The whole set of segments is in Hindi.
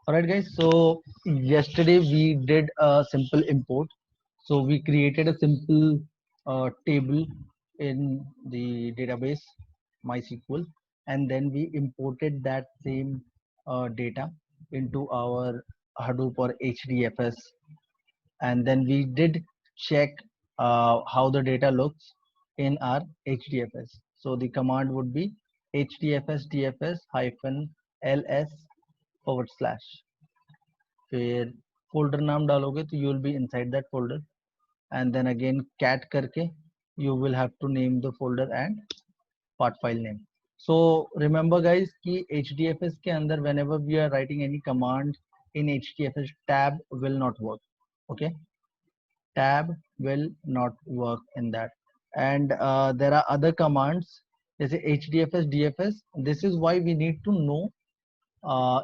Alright guys, so yesterday we did a simple import. So we created a simple table in the database MySQL, and then we imported that same data into our Hadoop or HDFS, and then we did check how the data looks in our HDFS. So the command would be HDFS DFS hyphen ls forward slash, फिर फोल्डर नाम डालोगे तो you will be inside that folder and then again cat करके you will have to name the folder and part file name. So remember guys कि HDFS के अंदर whenever we are writing any command in HDFS, tab will not work. Okay, tab will not work in that. And there are other commands जैसे HDFS DFS. This is why we need to know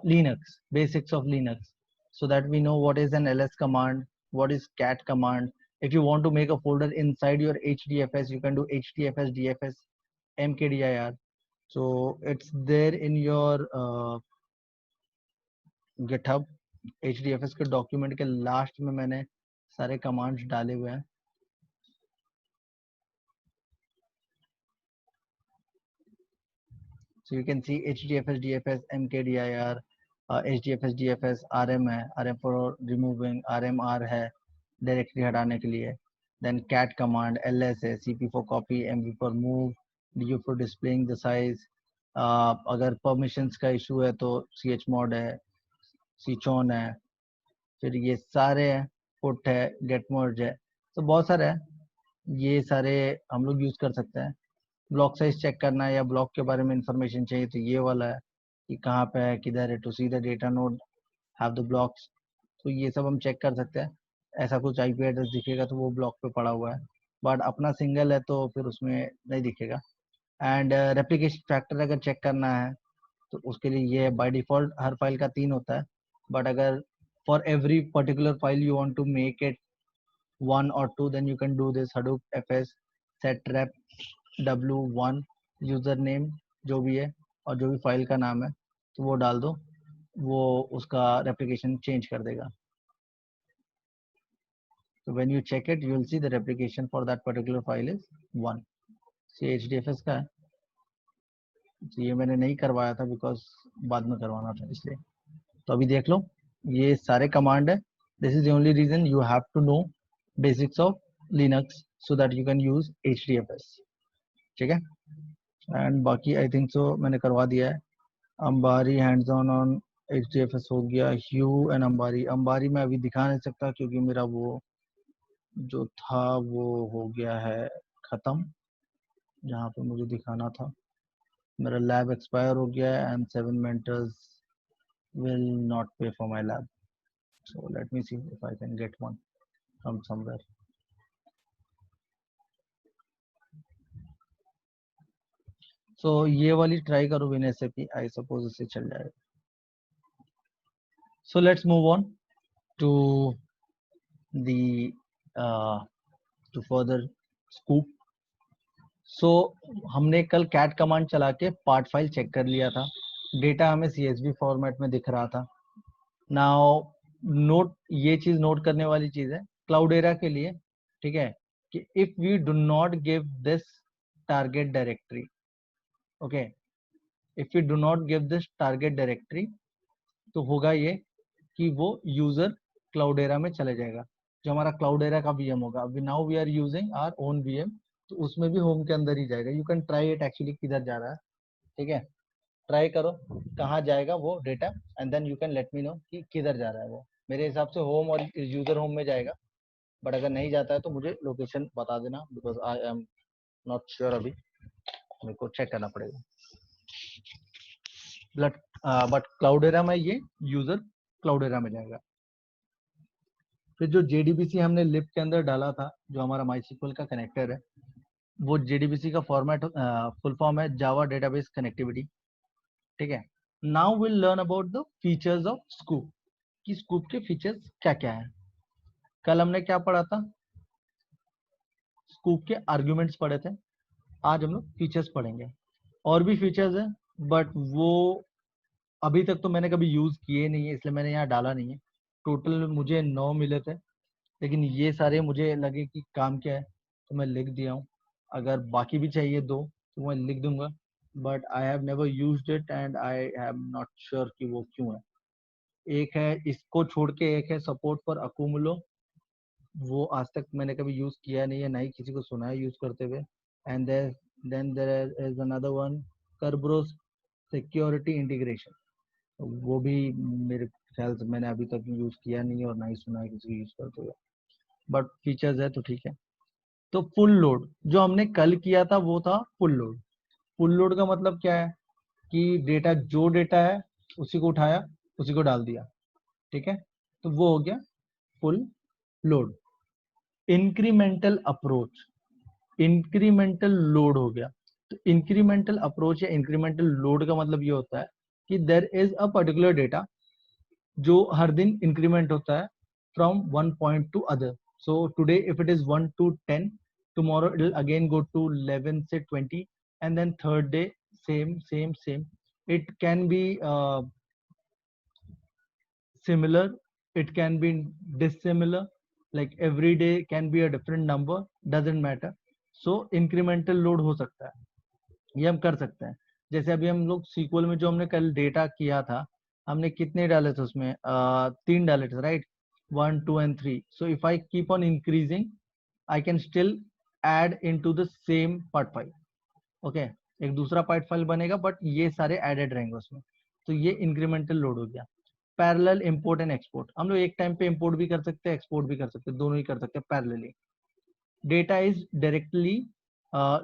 Linux, basics of Linux, so that we know what is an ls command, what is cat command. If you want to make a folder inside your HDFS, you can do HDFS DFS mkdir. So it's there in your GitHub. HDFS के डॉक्यूमेंट के लास्ट में मैंने सारे कमांड्स डाले हुए हैं. So you can see HDFS DFS mkdir, HDFS DFS RM है, RM for removing, RMR है डायरेक्टरी हटाने के लिए. देन cat command, ls है, cp for copy, mv for move, du for displaying the size. अगर permissions का इशू है तो chmod है, chown है, फिर ये सारे हैं, put है, get merge है, तो बहुत सारे हैं. ये सारे हम लोग यूज कर सकते हैं. ब्लॉक साइज चेक करना है या ब्लॉक के बारे में इंफॉर्मेशन चाहिए तो ये वाला है कि कहाँ पे है, किधर है, to see the data node have the blocks. तो ये सब हम चेक कर सकते हैं. ऐसा कुछ आईपी एड्रेस दिखेगा तो वो ब्लॉक पे पड़ा हुआ है, बट अपना सिंगल है तो फिर उसमें नहीं दिखेगा. एंड रेप्लिकेशन फैक्टर अगर चेक करना है तो उसके लिए ये बाय डिफॉल्ट हर फाइल का 3 होता है, बट अगर for every particular file you want to make it 1 or 2, then you can do this hadoop fs set rep w1 user name जो भी है और जो भी फाइल का नाम है तो वो डाल दो, वो उसका रेप्लिकेशन चेंज कर देगा. So when you check it, you will see the replication for that particular file is 1. ये HDFS का है. तो ये मैंने नहीं करवाया था बिकॉज बाद में करवाना था इसलिए. तो अभी देख लो, ये सारे कमांड है. This is the only reason you have to know basics of Linux so that you can use HDFS. ठीक है, एंड बाकी आई थिंक सो मैंने करवा दिया है. अंबारी हैंड्स ऑन HDFS हो गया. ह्यू एंड अंबारी मैं अभी दिखा नहीं सकता क्योंकि मेरा वो जो था वो हो गया है खत्म, जहाँ पे मुझे दिखाना था. मेरा लैब एक्सपायर हो गया है and 7 mentors will not pay for my lab. So let me see if I can get one from somewhere. So ये वाली ट्राई करो विनय से भी, आई सपोज इससे चल जाएगा. So let's move on to the to further scoop. So हमने कल cat कमांड चला के पार्ट फाइल चेक कर लिया था. डेटा हमें CSV फॉर्मेट में दिख रहा था. नाउ नोट, ये चीज नोट करने वाली चीज है क्लाउडेरा के लिए, ठीक है, कि if we do not give this target directory, okay, if you do not give this target directory तो होगा ये कि वो यूजर क्लाउडेरा में चले जाएगा, जो हमारा क्लाउडेरा का वीएम होगा. अभी now we are using our own VM, तो उसमें भी होम के अंदर ही जाएगा. You can try it actually किधर जा रहा है. ठीक है, ट्राई करो कहाँ जाएगा वो data and then you can let me know कि किधर जा रहा है वो. मेरे हिसाब से होम और यूजर होम में जाएगा, बट अगर नहीं जाता है तो मुझे लोकेशन बता देना because I am not sure. अभी मेरे को चेक करना पड़ेगा. बट क्लाउडेरा में ये यूजर क्लाउडेरा में जाएगा. फिर जो JDBC हमने लिप के अंदर डाला था, जो हमारा MySQL का कनेक्टर है, वो JDBC का फॉर्मेट फुल फॉर्म है जावा डेटाबेस कनेक्टिविटी. ठीक है, now will learn about the features of scoop, कि स्कूप के फीचर्स क्या क्या है. कल हमने क्या पढ़ा था, स्कूप के आर्ग्यूमेंट्स पढ़े थे. आज हम लोग फीचर्स पढ़ेंगे. और भी फीचर्स है बट वो अभी तक तो मैंने कभी यूज किए नहीं है, इसलिए मैंने यहाँ डाला नहीं है। टोटल मुझे 9 मिले थे, लेकिन ये सारे मुझे लगे कि काम क्या है तो मैं लिख दिया हूँ। अगर बाकी भी चाहिए दो तो मैं लिख दूंगा, but I have never used it and I am not sure कि वो क्यों है। एक है, इसको छोड़ के एक है सपोर्ट फॉर अकुमुलो, वो आज तक मैंने कभी यूज किया नहीं है, ना ही किसी को सुना है यूज करते हुए। And then there is another one, Kerberos security integration, वो भी मेरे ख्याल से मैंने अभी तक यूज किया नहीं है और ना ही सुना है किसी को यूज करते हुए, बट फीचर्स है तो ठीक है। तो फुल लोड जो हमने कल किया था वो था फुल लोड। फुल लोड का मतलब क्या है कि डेटा, जो डेटा है उसी को उठाया, उसी को डाल दिया, ठीक है, तो वो हो गया full load. Incremental approach, incremental load हो गया। तो इंक्रीमेंटल अप्रोच या इंक्रीमेंटल लोड का मतलब ये होता है कि there is a particular data जो हर दिन इंक्रीमेंट होता है from one point two other. So today if it is 1 to 10, tomorrow it will again go to 11 से 20, and then third day same. It can be similar, it can be dissimilar, like every day can be a different number, doesn't matter. So incremental load हो सकता है, ये हम कर सकते हैं। जैसे अभी हम लोग सीक्वल में जो हमने कल डेटा किया था, हमने कितने डाले थे उसमें, 3 डाले थे, right, 1 2 and 3। So if I keep on increasing I can still add in to the same part file. Okay, एक दूसरा पार्ट फाइल बनेगा बट ये सारे एडेड रहेंगे उसमें। तो ये इंक्रीमेंटल लोड हो गया। पैरेलल इंपोर्ट एंड एक्सपोर्ट, हम लोग एक टाइम पे इंपोर्ट भी कर सकते हैं, एक्सपोर्ट भी कर सकते हैं, दोनों ही कर सकते हैं parallelly. data is directly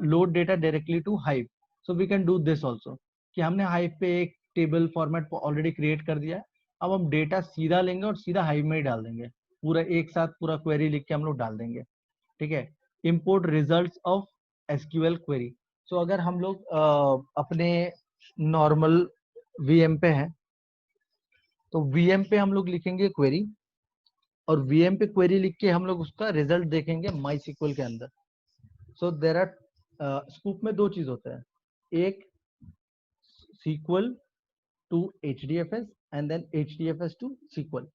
load data directly to Hive, so we can do this also, कि हमने Hive पे एक टेबल फॉर्मेट ऑलरेडी क्रिएट कर दिया है। अब हम डेटा सीधा लेंगे और सीधा Hive में ही डाल देंगे, पूरा एक साथ पूरा क्वेरी लिख के हम लोग डाल देंगे, ठीक है। Import results of SQL query, so अगर हम लोग अपने नॉर्मल वीएम पे हैं तो वीएम पे हम लोग लिखेंगे क्वेरी, और वीएम पे क्वेरी लिख के हम लोग उसका रिजल्ट देखेंगे माई सीक्वल के अंदर। सो देर आर, स्कूप में दो चीज होता है, एक SQL to HDFS and then HDFS to SQL.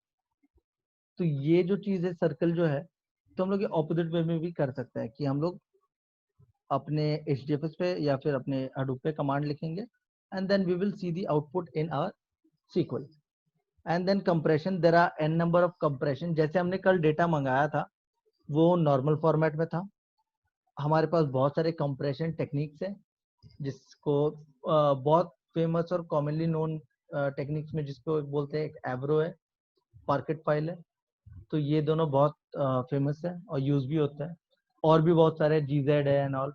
तो ये जो चीज है सर्कल जो है, तो हम लोग ये ऑपोजिट वे में भी कर सकते हैं कि हम लोग अपने एचडीएफएस पे या फिर अपने हडूप पे कमांड लिखेंगे and then we will see the output in our sequel. And then compression, there are n number of compression. जैसे हमने कल डेटा मंगाया था वो नॉर्मल फॉर्मेट में था, हमारे पास बहुत सारे कंप्रेशन टेक्निक्स है, जिसको बहुत फेमस और कॉमनली नोन टेक्निक्स में जिसको बोलते हैं, एक एवरो है, पार्केट फाइल है। तो ये दोनों बहुत फेमस है और यूज भी होता है। और भी बहुत सारे जीजेड है एंड ऑल,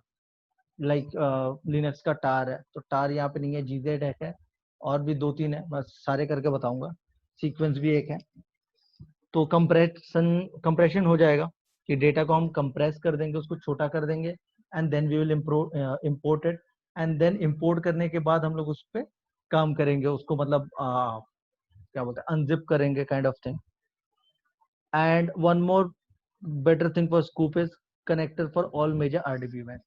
लाइक लिनक्स का टार है, तो टार यहाँ पे नहीं है, जीजेड है। और भी दो तीन है, बस सारे करके बताऊंगा। सीक्वेंस भी एक है। तो कंप्रेशन हो जाएगा कि डेटा को हम कंप्रेस कर देंगे, उसको छोटा कर देंगे, and then we will import it. And then import करने के बाद हम लोग उस पर काम करेंगे, उसको मतलब क्या बोलते हैं, अनजिप करेंगे, kind of thing. And one more better thing for Sqoop is connector for all major RDB में।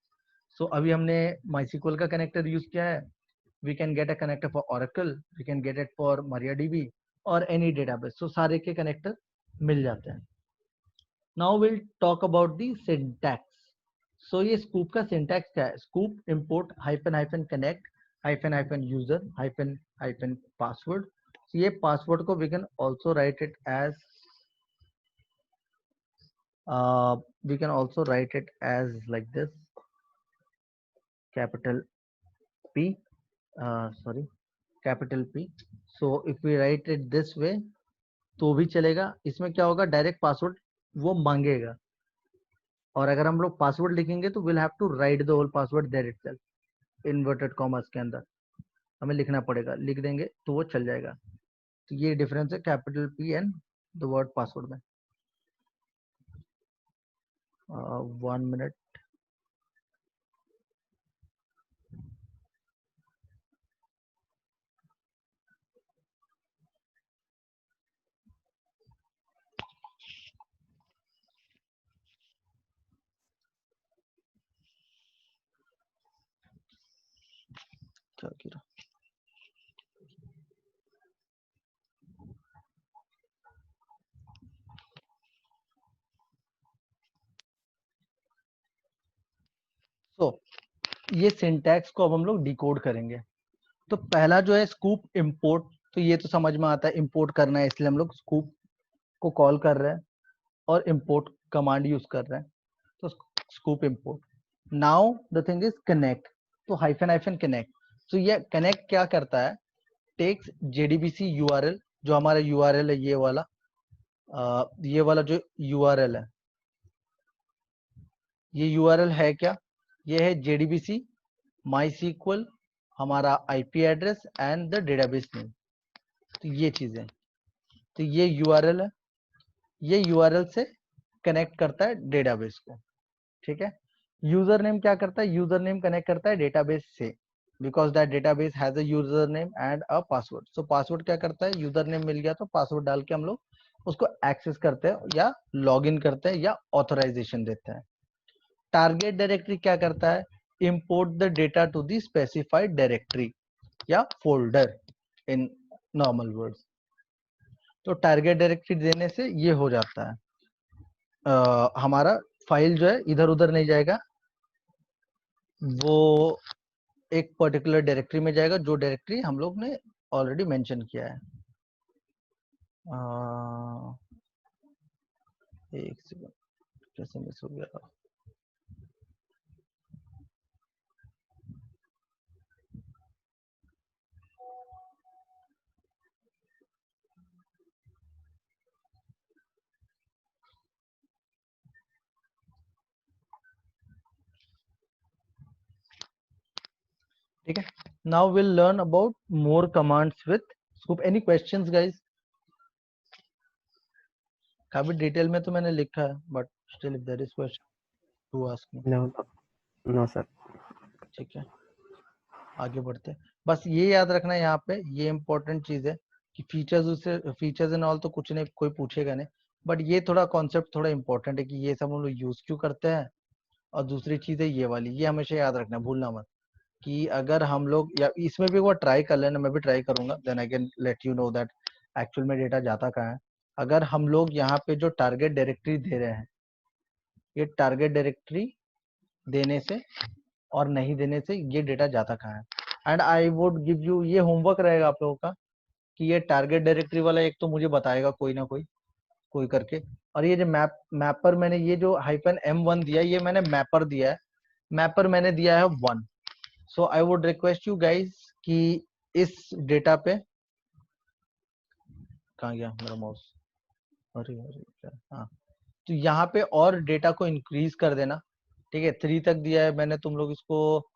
सो अभी हमने माईसीक्वल का कनेक्टर यूज किया है, we can get a connector for Oracle, we can get it for mariadb और एनी डेटाबेस। सो सारे के कनेक्टर मिल जाते हैं। Now will talk about the syntax. So ये स्कूप का सिंटैक्स क्या है? Sqoop import hyphen hyphen connect hyphen hyphen user hyphen hyphen password. ये पासवर्ड को we can also write it as we can also write it as like this, capital P, sorry, capital P. So if we write it this way तो भी चलेगा। इसमें क्या होगा, डायरेक्ट पासवर्ड वो मांगेगा, और अगर हम लोग पासवर्ड लिखेंगे तो will have to write the whole password there itself, inverted commas के अंदर हमें लिखना पड़ेगा, लिख देंगे तो वो चल जाएगा। तो ये डिफरेंस है capital P and the word password में। 1 मिनट। क्या किया? ये सिंटैक्स को अब हम लोग डिकोड करेंगे। तो पहला जो है स्कूप इंपोर्ट, तो ये तो समझ में आता है, इंपोर्ट करना है, इसलिए हम लोग स्कूप को कॉल कर रहे हैं और इंपोर्ट कमांड यूज कर रहे हैं, तो scoop import. Now the thing is connect, तो हाइफन हाइफन कनेक्ट। तो ये कनेक्ट क्या करता है, टेक्स जेडीबीसी यूआरएल, जो हमारा यूआरएल है ये वाला जो यूआरएल है, ये यूआरएल है क्या, ये है जेडीबीसी माईसीक्वल, हमारा IP address and the database name. तो ये चीजें, तो ये यूआरएल है, ये यूआरएल से कनेक्ट करता है डेटाबेस को, ठीक है। यूजर नेम क्या करता है, यूजर नेम कनेक्ट करता है डेटाबेस से, because that database has a user name and a password. So password क्या करता है, यूजर नेम मिल गया तो पासवर्ड डाल के हम लोग उसको एक्सेस करते हैं या लॉग इन करते हैं या ऑथराइजेशन देते हैं। टारगेट डायरेक्टरी क्या करता है, import the data to the specified directory या फोल्डर इन नॉर्मल वर्ड्स। तो टारगेट डायरेक्टरी देने से ये हो जाता है, हमारा फाइल जो है इधर उधर नहीं जाएगा, वो एक पर्टिकुलर डायरेक्टरी में जाएगा, जो डायरेक्टरी हम लोग ने ऑलरेडी मेंशन किया है। एक सेकंड, कैसे मिस हो गया था। ठीक है, now will learn about more commands with Sqoop. Any questions guys? काफी डिटेल में तो मैंने लिखा है, but still if there is question to ask me. No sir. ठीक है, आगे बढ़ते हैं। बस ये याद रखना है यहाँ पे, ये इंपॉर्टेंट चीज है कि फीचर्स एंड ऑल तो कुछ नहीं, कोई पूछेगा नहीं, बट ये थोड़ा कॉन्सेप्ट थोड़ा इंपॉर्टेंट है कि ये सब हम लोग यूज क्यों करते हैं। और दूसरी चीज है ये वाली, ये हमेशा याद रखना, भूलना मत, कि अगर हम लोग, या इसमें भी एक बार ट्राई कर लेना, मैं भी ट्राई करूंगा, then I can let you know that actual में डेटा जाता कहाँ है। अगर हम लोग यहाँ पे जो टारगेट डायरेक्टरी दे रहे हैं, ये टारगेट डायरेक्टरी देने से और नहीं देने से ये डेटा जाता कहाँ है। And I would give you, ये होमवर्क रहेगा आप लोगों का, कि ये टारगेट डायरेक्टरी वाला एक तो मुझे बताएगा कोई ना कोई करके। और ये जो मैपर मैंने ये जो -m1 दिया, ये मैंने मैपर दिया है, मैपर मैंने दिया है 1। So I would request you guys कि इस डेटा पे, कहाँ गया मेरा माउस, अरे अरे क्या, हाँ, तो यहाँ पे और डेटा को इंक्रीज कर देना। ठीक है, 3 तक दिया है मैंने, तुम लोग इसको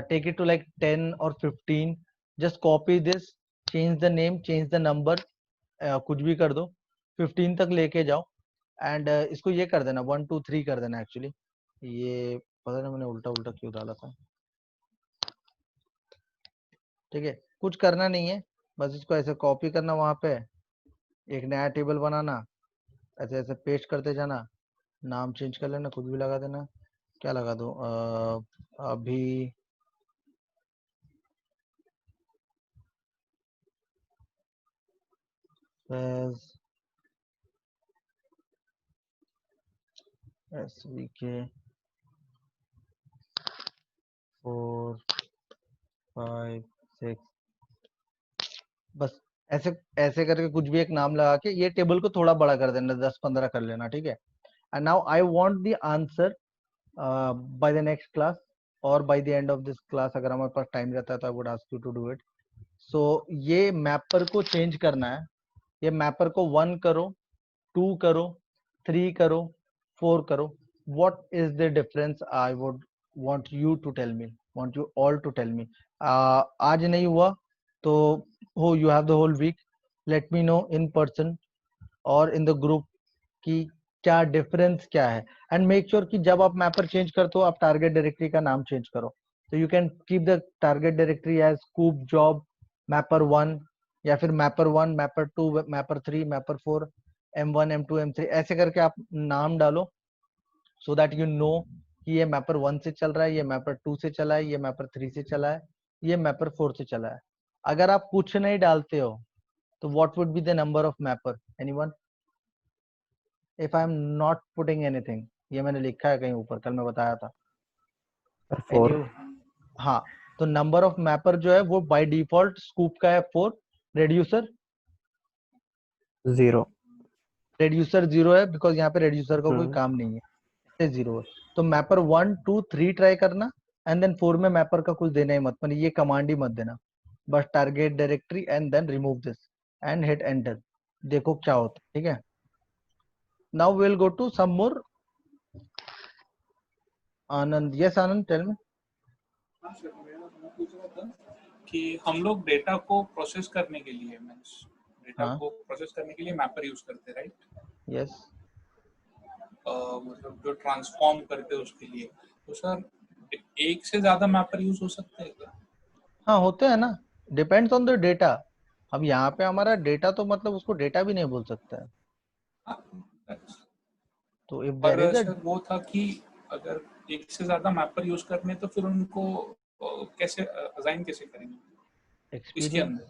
टेक इट टू लाइक 10 और 15। Just copy this, change the name, change the number, कुछ भी कर दो, 15 तक लेके जाओ। एंड इसको ये कर देना, 1 2 3 कर देना। एक्चुअली ये पता नहीं मैंने उल्टा उल्टा क्यों डाला था। ठीक है, कुछ करना नहीं है, बस इसको ऐसे कॉपी करना, वहां पे एक नया टेबल बनाना, ऐसे ऐसे पेस्ट करते जाना, नाम चेंज कर लेना, कुछ भी लगा देना। क्या लगा दो, अभी SVK 4 5 6, बस ऐसे ऐसे करके कुछ भी एक नाम लगा के ये टेबल को थोड़ा बड़ा कर देना, 10 15 कर लेना। ठीक है, and now I want the answer by the next class और by the end of this class, अगर हमारे पास टाइम रहता है तो I would ask you to do it. So ये मैपर को चेंज करना है, ये मैपर को 1 करो, 2 करो, 3 करो, 4 करो। what is the difference, I would want you to tell me, want you all to tell me। आज नहीं हुआ तो हो, you have the whole week, let me know in person और in the group कि क्या डिफरेंस क्या है। एंड मेक श्योर कि जब आप मैपर चेंज करते हो, आप टारगेट डायरेक्टरी का नाम चेंज करो। तो you can keep the target directory as Sqoop job mapper 1, या फिर mapper 1 mapper 2 mapper 3 mapper 4 M1 M2 M3, ऐसे करके आप नाम डालो, सो दैट यू नो कि ये मैपर 1 से चल रहा है, ये मैपर 2 से चला है, ये मैपर 3 से चला है, ये मैपर 4 से चला है। अगर आप कुछ नहीं डालते हो तो what would be the number of mapper, anyone? If I am not putting anything, ये मैंने लिखा है कहीं ऊपर, कल मैं बताया था। Sir any 4। हाँ, तो नंबर ऑफ मैपर जो है वो बाय डिफॉल्ट स्कूप का है 4, रेड्यूसर 0। रेड्यूसर 0 है बिकॉज यहाँ पे रेड्यूसर का कोई हम्म। काम नहीं है, 0 है। तो मैपर 1 2 3 ट्राई करना, एंड देन 4 में मैपर का कुछ देना ही मत, मतलब ये कमांड ही मत देना, बस target directory and then remove this and hit enter, देखो क्या होता है। ठीक है, now we will go to some more. Anand, yes Anand, tell me. हाँ सर, मैं पूछ रहा था कि हम लोग डेटा को प्रोसेस करने के लिए मीन्स डेटा हाँ, को प्रोसेस करने के लिए मैपर यूज करते हैं, राइट? यस, मतलब जो ट्रांसफॉर्म करते हैं उसके लिए, तो सर एक से ज्यादा मैपर यूज हो सकते हैं क्या? हाँ होते हैं ना, डिपेंड्स ऑन द डेटा। अब यहाँ पे हमारा डेटा तो मतलब उसको डेटा भी नहीं बोल सकता है। हाँ, that's- तो इफ देयर पर इज अ सर वो था कि अगर एक से ज्यादा मैपर यूज करने तो फिर उनको कैसे असाइन कैसे करेंगे इसके एक्सपीरियंस, अंदर?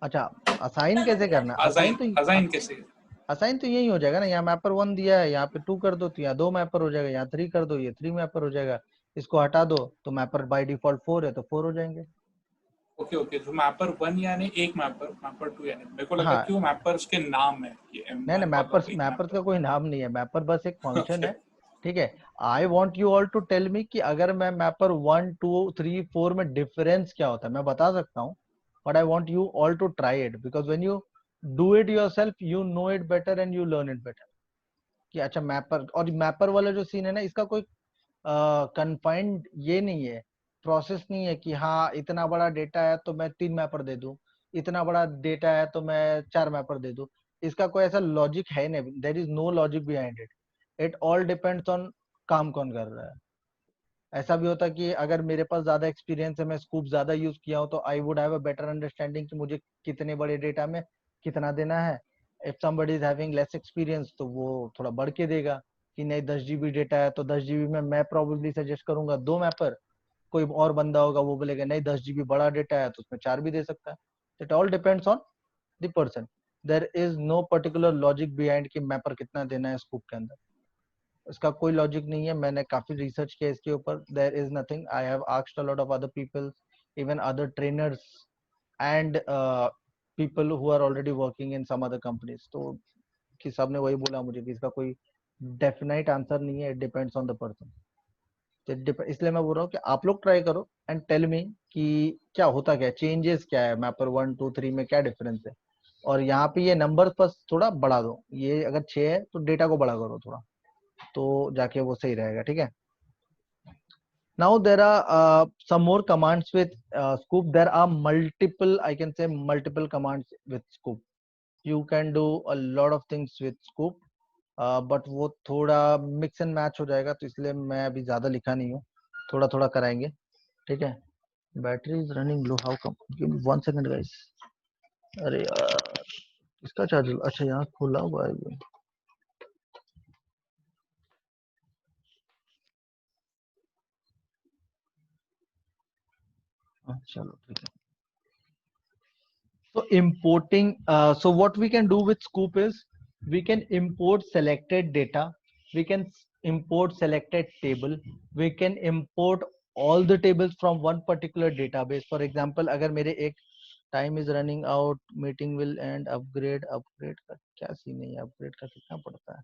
अच्छा, असाइन कैसे करना है? असाइन असाइन कैसे? असाइन तो यही हो जाएगा ना, यहाँ मैपर 1 दिया है, यहाँ पे 2 कर दो तो यहाँ 2 मैपर हो जाएगा, यहाँ 3 कर दो, ये 3 मैपर हो जाएगा, इसको हटा दो तो मैपर बाय डिफॉल्ट 4 है तो 4 हो जाएंगे। ओके ओके, जो मैपर वन यानी एक मैपर, मैपर टू यानी, मेरे को लगा हाँ, कि वो मैपर्स के नाम है कि नहीं नहीं, M1 वाला मैपर्स एक मैपर्स का मैपर। कोई नाम नहीं है, मैपर बस एक फंक्शन ओके है। ठीक है, I want you all to tell me कि अगर मैं मैपर 1 2 3 4 में डिफरेंस क्या होता है, मैं बता सकता हूँ, but I want you all to try it because when you do it yourself you know it better and you learn it better. कि अच्छा मैपर, और मैपर वाला जो सीन है ना, इसका कोई कन्फाइंड ये नहीं है, प्रोसेस नहीं है कि हाँ इतना बड़ा डेटा है तो मैं 3 मैपर दे दूं, इतना बड़ा डेटा है तो मैं 4 मैपर दे दूं। इसका कोई ऐसा लॉजिक है नहीं, there is no logic behind it. It all depends on काम कौन कर रहा है। ऐसा भी होता है कि अगर मेरे पास ज्यादा एक्सपीरियंस है, मैं स्कूप ज्यादा यूज किया हूं, तो I would have a better understanding कि मुझे कितने बड़े डेटा में कितना देना है। If somebody is having less experience तो वो थोड़ा बढ़ के देगा कि नहीं 10 GB डेटा है तो 10 GB में मैं प्रोबेबली सजेस्ट करूंगा 2 मैपर। कोई और बंदा होगा वो बोलेगा नहीं 10 GB बड़ा डेटा है तो उसमें 4 भी दे सकता है। It all depends on the person. There is no particular logic behind कि मैपर कितना देना है स्कूप के अंदर, इसका कोई लॉजिक नहीं है। मैंने काफी रिसर्च किया इसके ऊपर, there is nothing. I have asked a lot of other people, even other trainers and people who are already working in some other companies, तो कि सबने वही बोला मुझे कि इसका कोई डेफिनेट आंसर नहीं है, it depends on the person. तो इसलिए मैं बोल रहा हूँ कि आप लोग ट्राई करो एंड टेल मी कि क्या होता, क्या चेंजेस क्या है, मैपर 1 2 3 में क्या डिफरेंस है। और यहाँ पे ये नंबर बस थोड़ा बढ़ा दो, ये अगर 6 है तो डेटा को बड़ा करो थोड़ा, तो जाके वो सही रहेगा। ठीक है, now there are some more commands with scoop. There are multiple, I can say multiple commands with scoop. You can do a lot of things with scoop, but वो थोड़ा मिक्स एंड मैच हो जाएगा, तो इसलिए मैं अभी ज्यादा लिखा नहीं हूँ, थोड़ा थोड़ा कराएंगे। ठीक है, battery is running low, how come, give me 1 second guys. अरे यार, इसका चार्जर, अच्छा यहाँ खुला हुआ है ये। चलो ठीक है। So importing, so what we can do with Scoop is we can import selected data, we can import selected table, we can import all the tables from one particular database. For example, अगर मेरे एक time is running out, meeting will end, upgrade का क्या सीन है, upgrade का कितना पड़ता है?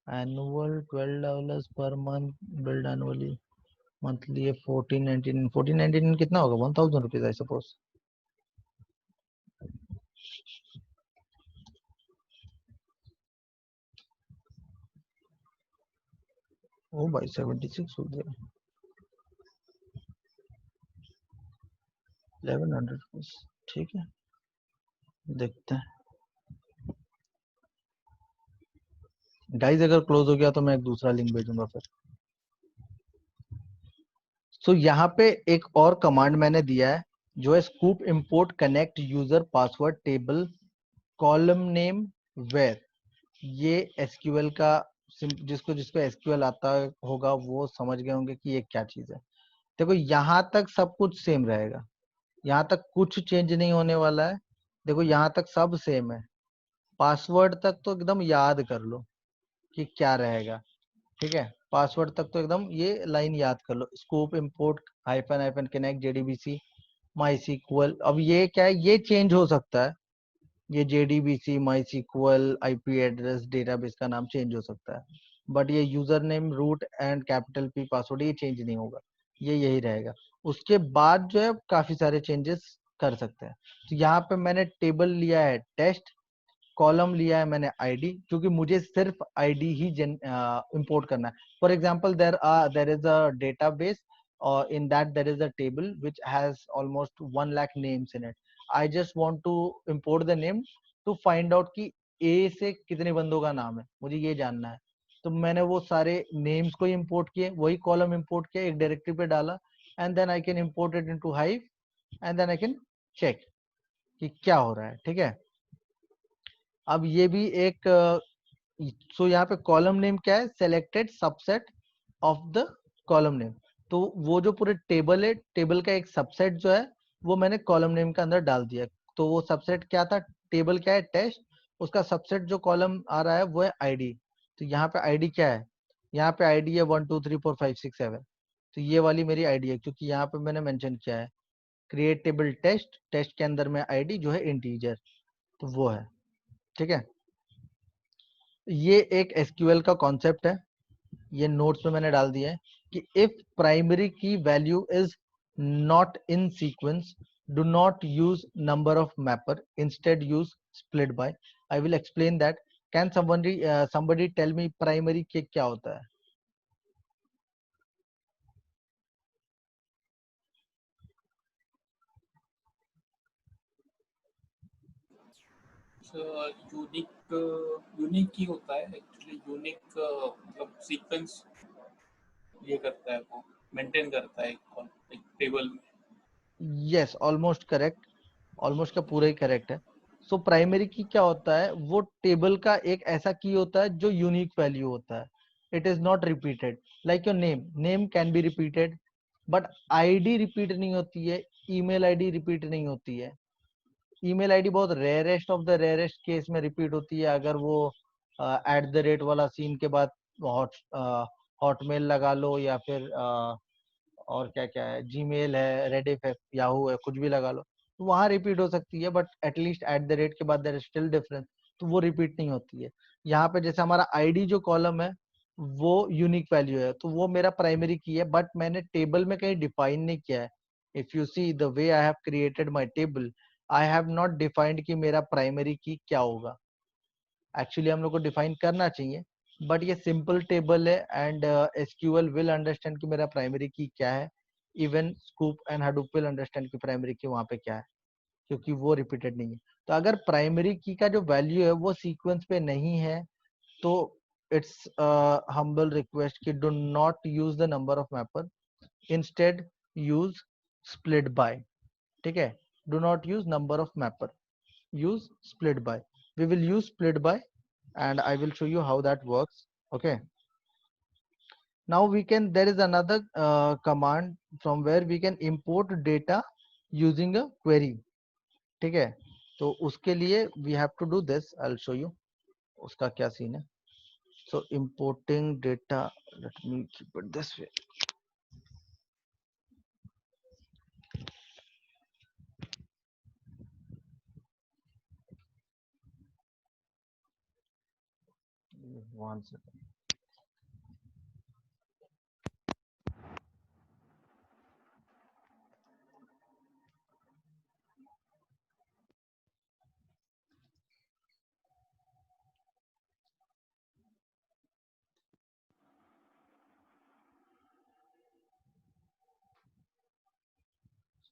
Annual $12 per month, billed annually, monthly 1499 कितना होगा, 1000 रुपीज आई सपोज। ओ भाई 76 हो गया, 1100 रुपीज। ठीक है, देखते हैं गाइस, अगर क्लोज हो गया तो मैं एक दूसरा लिंक भेजूंगा फिर। सो यहाँ पे एक और कमांड मैंने दिया है जो है Sqoop import connect user password table column name where. ये एसक्यूएल का जिसको जिसको एसक्यूएल आता होगा वो समझ गए होंगे कि ये क्या चीज है। देखो यहाँ तक सब कुछ सेम रहेगा, यहाँ तक कुछ चेंज नहीं होने वाला है। देखो यहाँ तक सब सेम है, पासवर्ड तक तो एकदम याद कर लो कि क्या रहेगा, ठीक है। पासवर्ड तक तो एकदम ये लाइन याद कर लो, Sqoop import hyphen hyphen connect JDBC माई सीक्वल। अब ये क्या है, ये चेंज हो सकता है, ये जेडीबीसी माई सीक्वल आईपी एड्रेस डेटाबेस का नाम चेंज हो सकता है, बट ये user name root and capital P password ये चेंज नहीं होगा, ये यही रहेगा। उसके बाद जो है काफी सारे चेंजेस कर सकते हैं। तो यहाँ पे मैंने टेबल लिया है टेस्ट, कॉलम लिया है मैंने आईडी, क्योंकि मुझे सिर्फ आईडी ही इंपोर्ट करना है। For example there is a database और in that there is a table which has almost 1 lakh names in it. I just want to import the name to find out कि ए से कितने बंदों का नाम है, मुझे ये जानना है। तो मैंने वो सारे नेम्स को इंपोर्ट किए, वही कॉलम इंपोर्ट किया, एक डायरेक्टरी पे डाला, and then I can import it into Hive and then I can check कि क्या हो रहा है, ठीक है। अब ये भी एक सो यहाँ पे कॉलम नेम क्या है, selected subset of the column name. तो वो जो पूरे टेबल है, टेबल का एक सबसेट जो है वो मैंने कॉलम नेम के अंदर डाल दिया। तो वो सबसेट क्या था, टेबल क्या है टेस्ट, उसका सबसेट जो कॉलम आ रहा है वो है आईडी। तो यहाँ पे आईडी क्या है, यहाँ पे आईडी है 1 2 3 4 5 6 7। तो ये वाली मेरी आईडी है, क्योंकि यहाँ पे मैंने मेंशन किया है क्रिएट टेबल टेस्ट, टेस्ट के अंदर में आईडी जो है इंटीजर, तो वो है, ठीक है। ये एक एसक्यूएल का कॉन्सेप्ट है, ये नोट्स में मैंने डाल दिया है कि if primary key value is not in sequence do not use number of mapper, instead use split by. I will explain that. Can somebody tell me primary के क्या होता है? यूनिक यूनिक की होता है एक्चुअली। यूनिक मतलब सीक्वेंस ये करता है, वो मेंटेन करता है एक टेबल में। यस, ऑलमोस्ट करेक्ट, ऑलमोस्ट का पूरा ही करेक्ट है। सो प्राइमरी की क्या होता है, वो टेबल का एक ऐसा की होता है जो यूनिक वैल्यू होता है। It is not repeated, like your name, name can be repeated but ID repeat नहीं होती है, ईमेल आईडी रिपीट नहीं होती है। ईमेल आईडी बहुत rarest of the rarest case में रिपीट होती है, अगर वो @ वाला सीन के बाद हॉटमेल लगा लो, या फिर और क्या क्या है, जीमेल है, रेडिफ है, याहू है, कुछ भी लगा लो, तो वहां रिपीट हो सकती है, बट एटलीस्ट @ के बाद देयर इज स्टिल डिफरेंस, तो वो रिपीट नहीं होती है। यहाँ पे जैसे हमारा आईडी जो कॉलम है वो यूनिक वैल्यू है, तो वो मेरा प्राइमरी की है, बट मैंने टेबल में कहीं डिफाइन नहीं किया है। If you see the way I have created my table, I have not defined कि मेरा प्राइमरी की क्या होगा। एक्चुअली हम लोग को डिफाइन करना चाहिए, बट ये सिंपल टेबल है एंड एसक्यूएल विल अंडरस्टैंड कि मेरा प्राइमरी की क्या है। Even scoop and Hadoop will understand कि प्राइमरी की वहां पे क्या है, क्योंकि वो रिपीटेड नहीं है। तो अगर प्राइमरी की का जो वैल्यू है वो सीक्वेंस पे नहीं है, तो इट्स हम्बल रिक्वेस्ट कि do not use the number of mapper, instead use split by, ठीक है। Do not use number of mapper, use split by. We will use split by and I will show you how that works. Okay, now we can, there is another command from where we can import data using a query, ठीक है। तो उसके लिए we have to do this, I'll show you उसका क्या सीन है। So importing data, let me keep it this way. One second.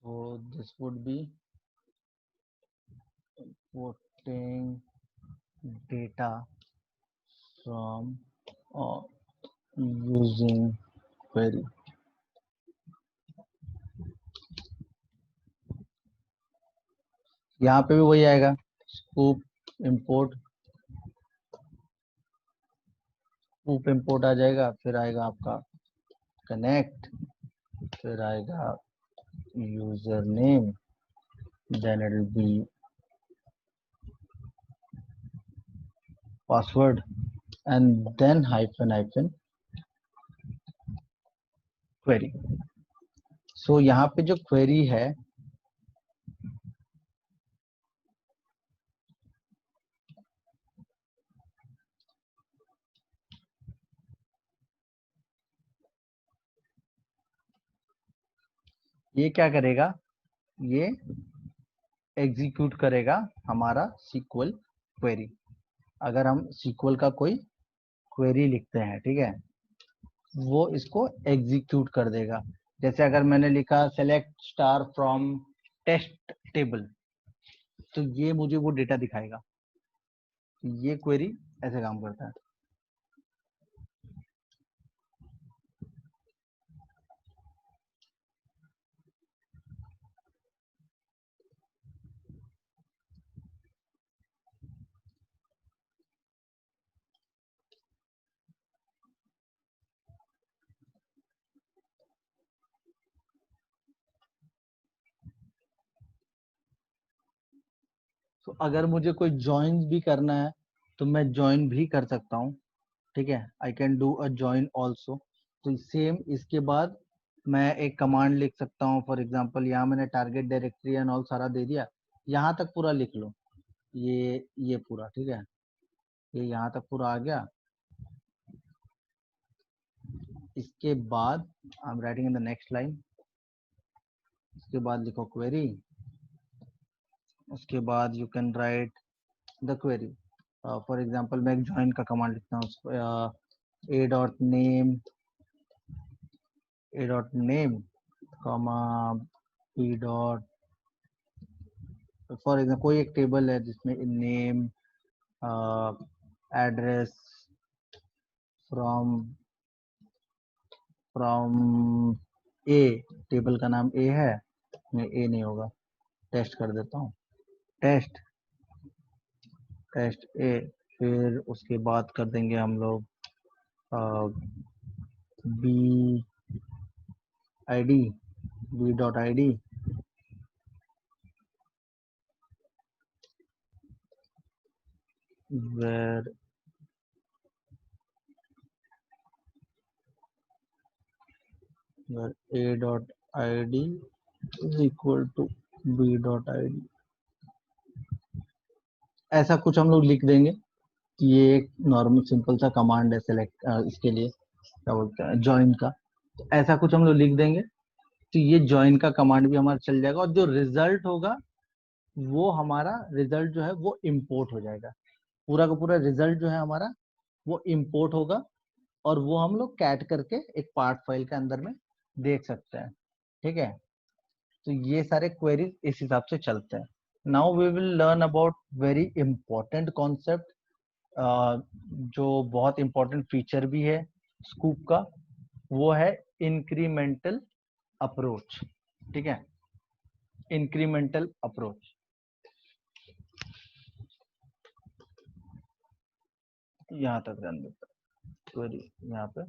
So this would be importing data from using query. यहाँ पे भी वही आएगा, स्कूप इंपोर्ट, स्कूप इंपोर्ट आ जाएगा, फिर आएगा आपका कनेक्ट, फिर आएगा user name, then it will be password and then hyphen query. So यहाँ पे जो query है ये क्या करेगा, ये एग्जीक्यूट करेगा हमारा SQL क्वेरी। अगर हम SQL का कोई क्वेरी लिखते हैं, ठीक है, वो इसको एग्जीक्यूट कर देगा। जैसे अगर मैंने लिखा select star from test table, तो ये मुझे वो डेटा दिखाएगा। ये क्वेरी ऐसे काम करता है। तो अगर मुझे कोई ज्वाइन भी करना है तो मैं ज्वाइन भी कर सकता हूँ, ठीक है, I can do a join also. तो सेम इसके बाद मैं एक कमांड लिख सकता हूँ। फॉर एग्जांपल यहाँ मैंने टारगेट डायरेक्टरी एंड ऑल सारा दे दिया, यहाँ तक पूरा लिख लो, ये पूरा, ठीक है, ये यहाँ तक पूरा आ गया। इसके बाद I am writing in the next line, उसके बाद लिखो क्वेरी, उसके बाद you can write the query. For example मैं एक ज्वाइन का कमांड लिखता हूँ, a dot name comma p dot, for example कोई एक टेबल है जिसमें name, address, from from A, table का नाम ए है, ए नहीं होगा, टेस्ट कर देता हूँ, टेस्ट टेस्ट ए। फिर उसके बाद कर देंगे हम लोग B I D, B dot I D, where a dot id is equal to b dot id। ऐसा कुछ हम लोग लिख देंगे कि ये एक नॉर्मल सिंपल सा कमांड है सेलेक्ट, इसके लिए क्या बोलते हैं, ज्वाइन का। तो ऐसा कुछ हम लोग लिख देंगे तो ये ज्वाइन का कमांड भी हमारा चल जाएगा, और जो रिजल्ट होगा वो हमारा रिजल्ट जो है वो इंपोर्ट हो जाएगा। पूरा का पूरा रिजल्ट जो है हमारा वो इंपोर्ट होगा, और वो हम लोग कैट करके एक पार्ट फाइल के अंदर में देख सकते हैं, ठीक है। तो ये सारे क्वेरीज इस हिसाब से चलते हैं। Now we will learn about very important concept, जो बहुत इंपॉर्टेंट फीचर भी है स्कूप का, वो है इंक्रीमेंटल अप्रोच, ठीक है, इंक्रीमेंटल अप्रोच। यहाँ तक रन देता क्वेरी यहाँ पे।